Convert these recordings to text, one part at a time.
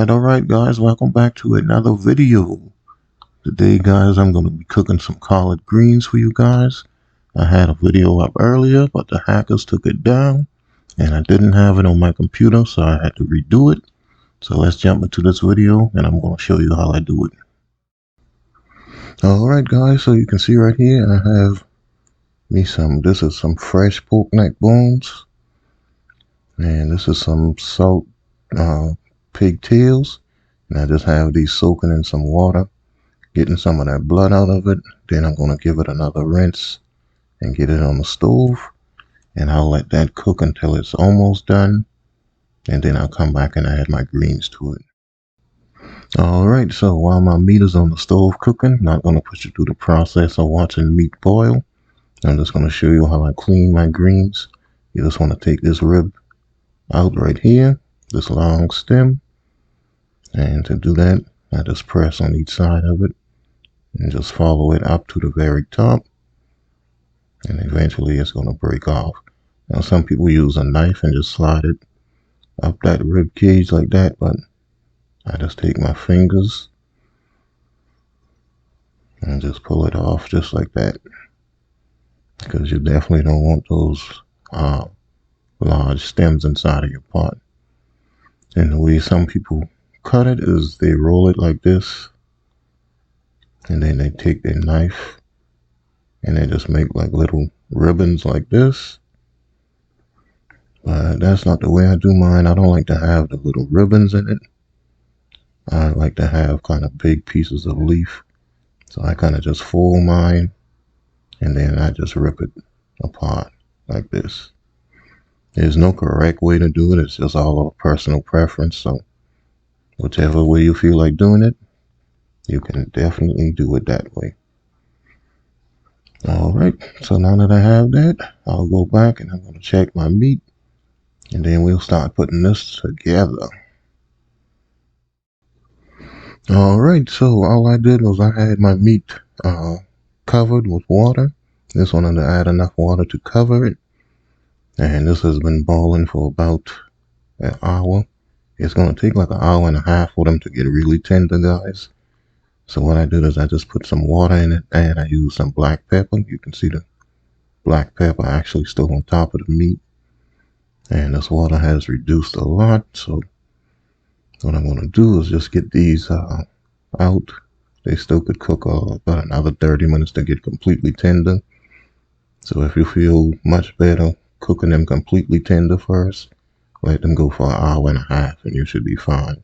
Alright guys, welcome back to another video. Today guys, I'm going to be cooking some collard greens for you guys. I had a video up earlier, but the hackers took it down and I didn't have it on my computer, so I had to redo it. So let's jump into this video and I'm going to show you how I do it. Alright guys, so you can see right here I have this is some fresh pork neck bones. And this is some salt pigtails. And I just have these soaking in some water, getting some of that blood out of it. Then I'm going to give it another rinse and get it on the stove. And I'll let that cook until it's almost done. And then I'll come back and add my greens to it. Alright, so while my meat is on the stove cooking, not going to put you through the process of watching meat boil. I'm just going to show you how I clean my greens. You just want to take this rib out right here, this long stem. And to do that, I just press on each side of it and just follow it up to the very top. And eventually it's going to break off. Now some people use a knife and just slide it up that rib cage like that, but I just take my fingers and just pull it off just like that. Because you definitely don't want those large stems inside of your pot. And the way some people cut it is they roll it like this, and then they take their knife and they just make like little ribbons like this. But that's not the way I do mine. I don't like to have the little ribbons in it. I like to have kind of big pieces of leaf. So I kind of just fold mine and then I just rip it apart like this. There's no correct way to do it. It's just all of personal preference. So whichever way you feel like doing it, you can definitely do it that way. Alright, so now that I have that, I'll go back and I'm going to check my meat. And then we'll start putting this together. Alright, so all I did was I had my meat covered with water. Just wanted to add enough water to cover it. And this has been boiling for about an hour. It's going to take like an hour and a half for them to get really tender, guys. So what I did is I just put some water in it and I used some black pepper. You can see the black pepper actually still on top of the meat. And this water has reduced a lot. So what I'm going to do is just get these out. They still could cook about another 30 minutes to get completely tender. So if you feel much better cooking them completely tender first, let them go for an hour and a half and you should be fine.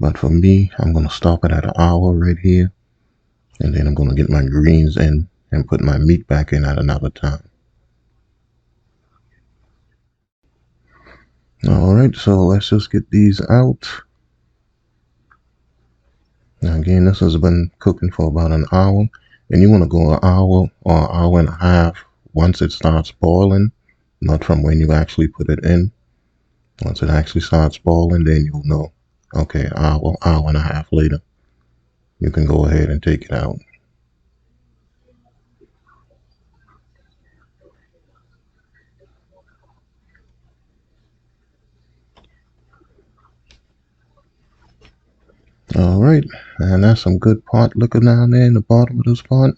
But for me, I'm going to stop it at an hour right here. And then I'm going to get my greens in and put my meat back in at another time. Alright, so let's just get these out. Now again, this has been cooking for about an hour. And you want to go an hour or an hour and a half once it starts boiling. Not from when you actually put it in. Once it actually starts boiling, then you'll know. Okay, hour and a half later, you can go ahead and take it out. Alright, and that's some good pot liquor down there in the bottom of this pot.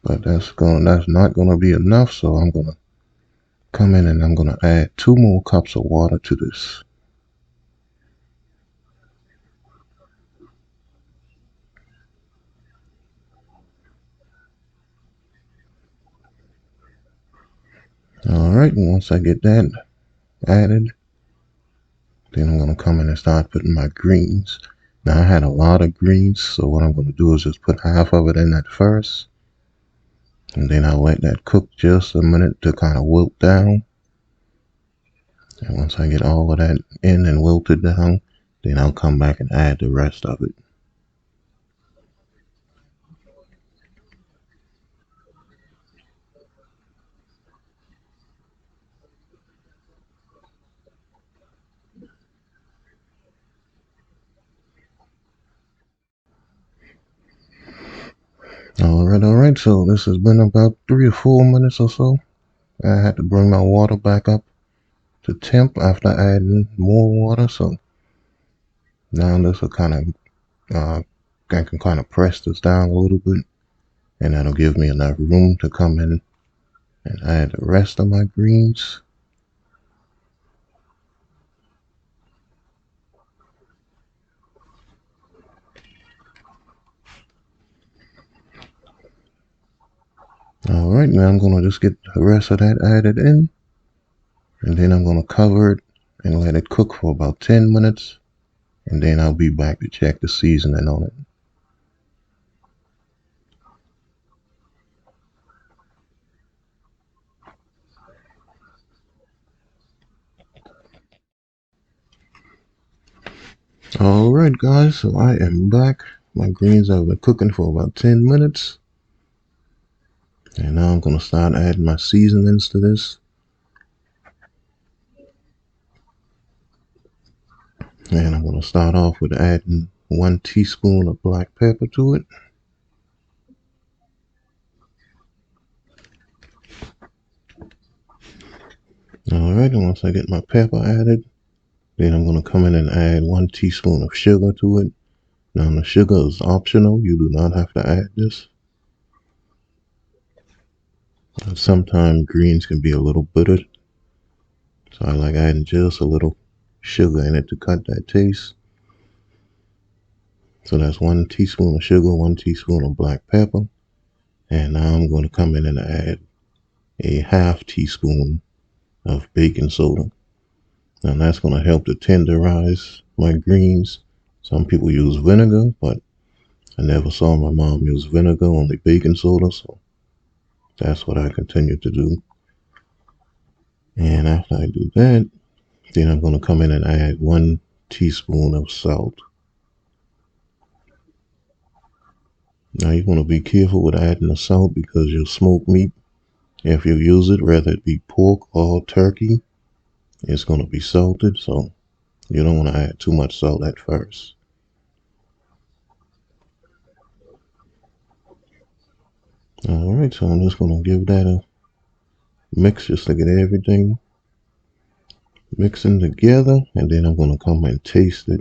But that's not gonna be enough, so I'm gonna come in and I'm gonna add 2 more cups of water to this. Alright, and once I get that added, then I'm going to come in and start putting my greens. Now I had a lot of greens, so what I'm going to do is just put half of it in at first. And then I'll let that cook just a minute to kind of wilt down. And once I get all of that in and wilted down, then I'll come back and add the rest of it. Alright, so this has been about 3 or 4 minutes or so. I had to bring my water back up to temp after adding more water. So now this will kind of, I can kind of press this down a little bit, and that'll give me enough room to come in and add the rest of my greens. Alright, now I'm going to just get the rest of that added in, and then I'm going to cover it and let it cook for about 10 minutes, and then I'll be back to check the seasoning on it. Alright guys, so I am back. My greens have been cooking for about 10 minutes. And now I'm going to start adding my seasonings to this. And I'm going to start off with adding 1 teaspoon of black pepper to it. Alright, and once I get my pepper added, then I'm going to come in and add 1 teaspoon of sugar to it. Now the sugar is optional, you do not have to add this. Sometimes greens can be a little bitter, so I like adding just a little sugar in it to cut that taste. So that's 1 teaspoon of sugar, 1 teaspoon of black pepper. And now I'm going to come in and add a ½ teaspoon of baking soda. Now that's going to help to tenderize my greens. Some people use vinegar, but I never saw my mom use vinegar, only baking soda, so that's what I continue to do. And after I do that, then I'm going to come in and add 1 teaspoon of salt. Now you want to be careful with adding the salt because your smoked meat, if you use it, whether it be pork or turkey, it's going to be salted, so you don't want to add too much salt at first. Alright, so I'm just going to give that a mix just to get everything mixing together, and then I'm going to come and taste it.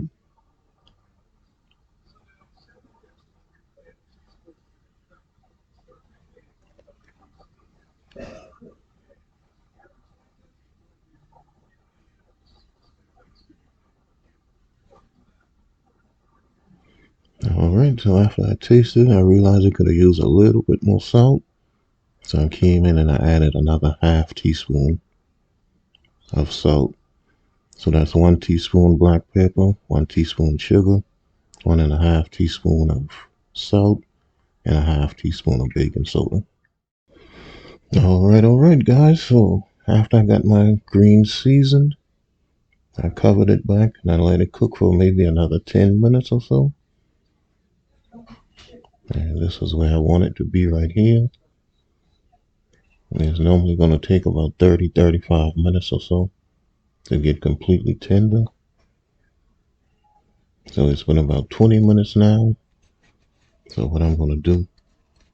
Alright, so after I tasted it, I realized I could have used a little bit more salt. So I came in and I added another ½ teaspoon of salt. So that's 1 teaspoon black pepper, 1 teaspoon sugar, 1½ teaspoon of salt, and a ½ teaspoon of baking soda. Alright guys, so after I got my greens seasoned, I covered it back and I let it cook for maybe another 10 minutes or so. And this is where I want it to be right here. And it's normally going to take about 30-35 minutes or so to get completely tender. So it's been about 20 minutes now. So what I'm going to do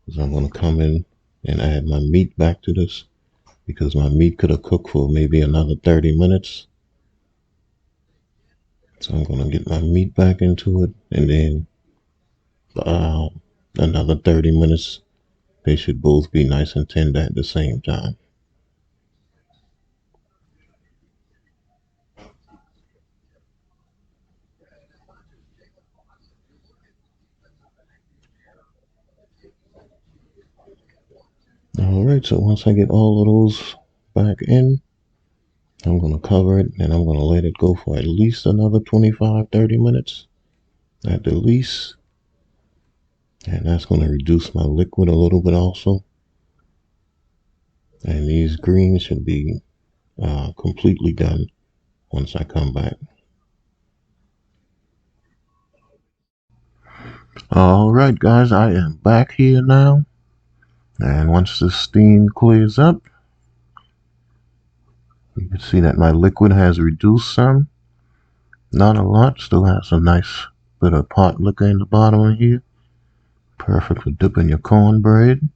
is I'm going to come in and add my meat back to this, because my meat could have cooked for maybe another 30 minutes. So I'm going to get my meat back into it, and then another 30 minutes. They should both be nice and tender at the same time. Alright, so once I get all of those back in, I'm going to cover it and I'm going to let it go for at least another 25-30 minutes at the least. And that's going to reduce my liquid a little bit also. And these greens should be completely done once I come back. Alright guys, I am back here now. And once the steam clears up, you can see that my liquid has reduced some. Not a lot, still has a nice bit of pot liquor in the bottom of here. Perfect for dipping your cornbread.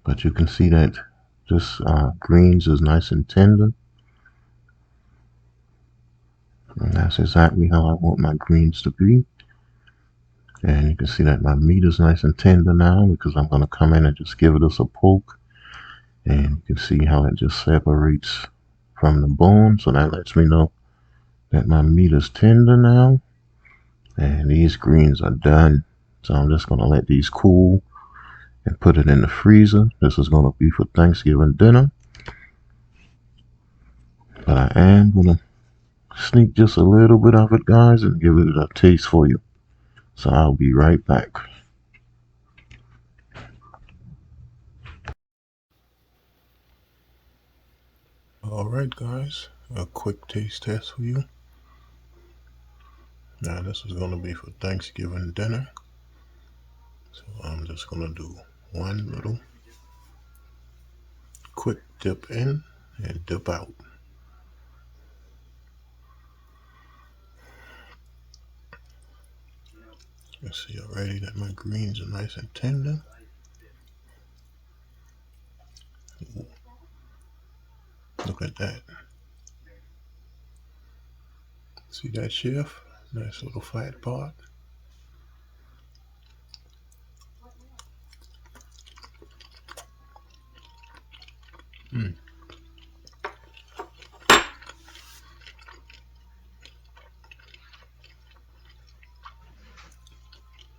But you can see that this greens is nice and tender. And that's exactly how I want my greens to be. And you can see that my meat is nice and tender now because I'm going to come in and just give it a poke. And you can see how it just separates from the bone. So that lets me know that my meat is tender now. And these greens are done. So I'm just going to let these cool and put it in the freezer. This is going to be for Thanksgiving dinner. But I am going to sneak just a little bit of it, guys, and give it a taste for you. So I'll be right back. Alright, guys, a quick taste test for you. Now this is going to be for Thanksgiving dinner. So I'm just going to do one little quick dip in and dip out. You see already that my greens are nice and tender. Ooh, look at that. See that, chef? Nice little flat part.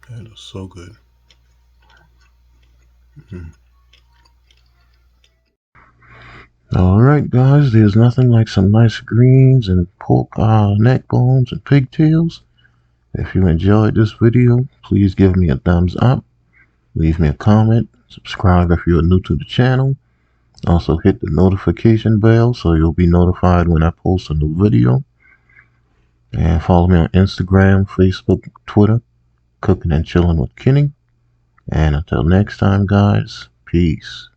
That is so good. Alright, guys, there's nothing like some nice greens and pork neck bones and pigtails. If you enjoyed this video, please give me a thumbs up, leave me a comment, subscribe if you're new to the channel. Also hit the notification bell so you'll be notified when I post a new video. And follow me on Instagram, Facebook, Twitter, Cooking and Chilling with Kenny. And until next time, guys, peace.